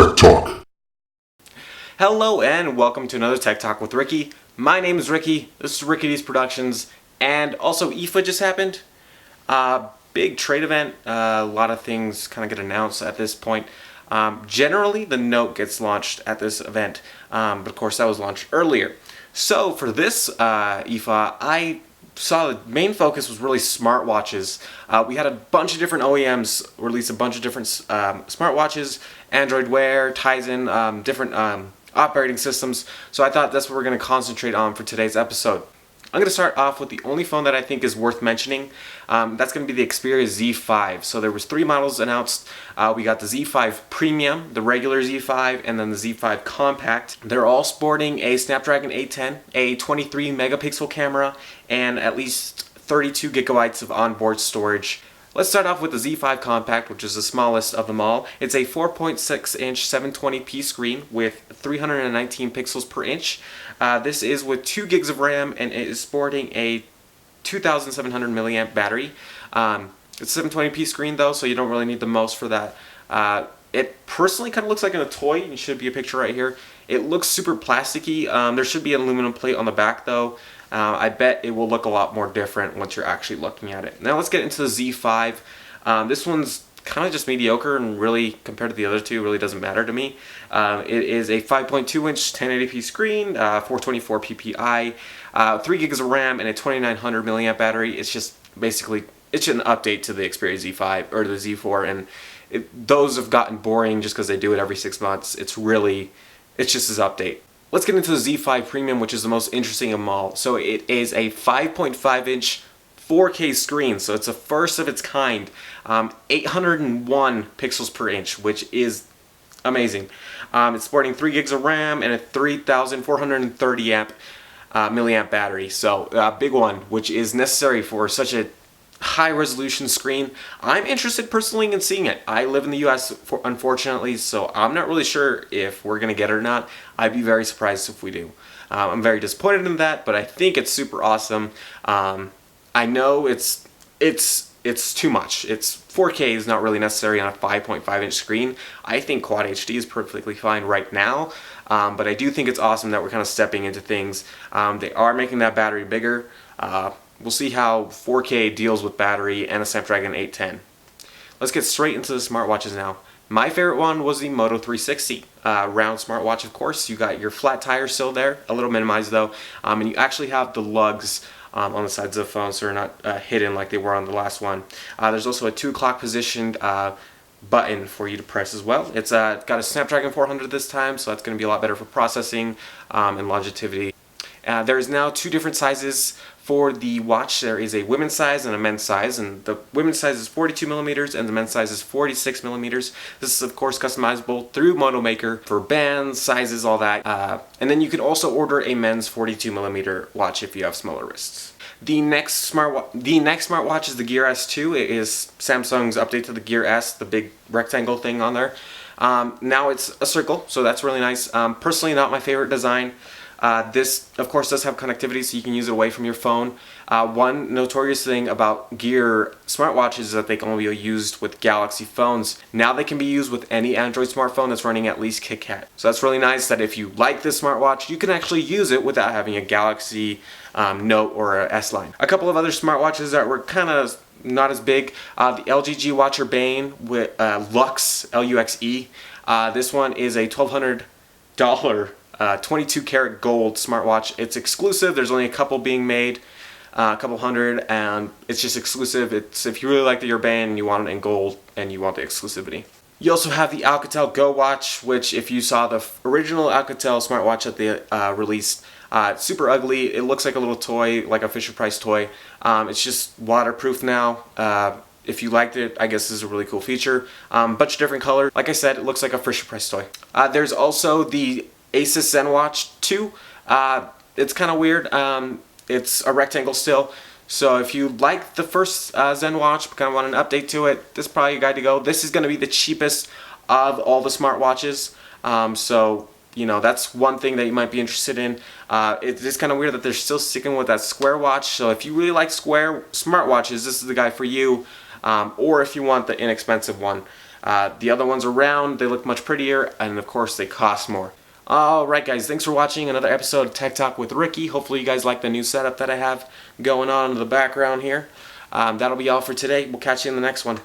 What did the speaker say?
Tech Talk. Hello and welcome to another Tech Talk with Ricky. My name is Ricky, this is Rickydees Productions, and also IFA just happened. Big trade event, a lot of things kind of get announced at this point. Generally the Note gets launched at this event, but of course that was launched earlier. So for this IFA, I saw the main focus was really smartwatches. We had a bunch of different OEMs release a bunch of different smartwatches, Android Wear, Tizen, different operating systems. So I thought that's what we're going to concentrate on for today's episode. I'm going to start off with the only phone that I think is worth mentioning. That's going to be the Xperia Z5. So there was 3 models announced. We got the Z5 Premium, the regular Z5, and then the Z5 Compact. They're all sporting a Snapdragon 810, a 23 megapixel camera, and at least 32 gigabytes of onboard storage. Let's start off with the Z5 Compact, which is the smallest of them all. It's a 4.6-inch 720p screen with 319 pixels per inch. This is with 2 gigs of RAM, and it is sporting a 2,700 milliamp battery. It's a 720p screen though, so you don't really need the most for that. It personally kind of looks like a toy. You should be a picture right here. It looks super plasticky. There should be an aluminum plate on the back though. I bet it will look a lot more different once you're actually looking at it. Now let's get into the Z5. This one's kind of just mediocre, and really compared to the other two really doesn't matter to me. It is a 5.2-inch 1080p screen, 424 ppi, 3 gigs of RAM, and a 2900 milliamp battery. It's just basically, it's an update to the Xperia Z5 or the Z4, and those have gotten boring just because they do it every 6 months. It's just this update. Let's get into the Z5 Premium, which is the most interesting of them all. So it is a 5.5-inch 4K screen, so it's a first of its kind. 801 pixels per inch, which is amazing. It's sporting 3 gigs of RAM and a 3,430 milliamp battery. So a big one, which is necessary for such a high resolution screen. I'm interested personally in seeing it. I live in the US unfortunately, so I'm not really sure if we're gonna get it or not. I'd be very surprised if we do. I'm very disappointed in that, but I think it's super awesome. I know it's too much. 4K is not really necessary on a 5.5-inch screen. I think Quad HD is perfectly fine right now, but I do think it's awesome that we're kind of stepping into things. They are making that battery bigger. We'll see how 4K deals with battery and a Snapdragon 810. Let's get straight into the smartwatches now. My favorite one was the Moto 360. Round smartwatch, of course. You got your flat tire still there, a little minimized though, and you actually have the lugs on the sides of the phone, so they're not hidden like they were on the last one. There's also a 2 o'clock positioned button for you to press as well. It's got a Snapdragon 400 this time, so that's going to be a lot better for processing and longevity. There is now 2 different sizes for the watch. There is a women's size and a men's size, and the women's size is 42 millimeters and the men's size is 46 millimeters. This is of course customizable through Moto Maker for bands, sizes, all that. And then you can also order a men's 42 millimeter watch if you have smaller wrists. The next smartwatch is the Gear S2. It is Samsung's update to the Gear S, the big rectangle thing on there. Now it's a circle, so that's really nice. Personally, not my favorite design. This, of course, does have connectivity, so you can use it away from your phone. One notorious thing about Gear smartwatches is that they can only be used with Galaxy phones. Now they can be used with any Android smartphone that's running at least KitKat. So that's really nice that if you like this smartwatch, you can actually use it without having a Galaxy Note or a S-Line. A couple of other smartwatches that were kind of not as big. The LG G Watcher Bane with Lux, L-U-X-E. This one is a $1,200 22 karat gold smartwatch. It's exclusive. There's only a couple being made, a couple hundred, and it's just exclusive. It's if you really like your band and you want it in gold and you want the exclusivity. You also have the Alcatel Go Watch, which if you saw the original Alcatel smartwatch that they released, it's super ugly. It looks like a little toy, like a Fisher-Price toy. It's just waterproof now. If you liked it, I guess this is a really cool feature. Bunch of different colors. Like I said, it looks like a Fisher-Price toy. There's also the Asus ZenWatch 2. It's kind of weird. It's a rectangle still. So if you like the first ZenWatch but kind of want an update to it, this is probably a guide to go. This is going to be the cheapest of all the smartwatches. So, you know, that's one thing that you might be interested in. It is kind of weird that they're still sticking with that square watch. So if you really like square smartwatches, this is the guy for you. Or if you want the inexpensive one. The other ones are round, they look much prettier, and of course they cost more. Alright guys, thanks for watching another episode of Tech Talk with Ricky. Hopefully you guys like the new setup that I have going on in the background here. That'll be all for today. We'll catch you in the next one.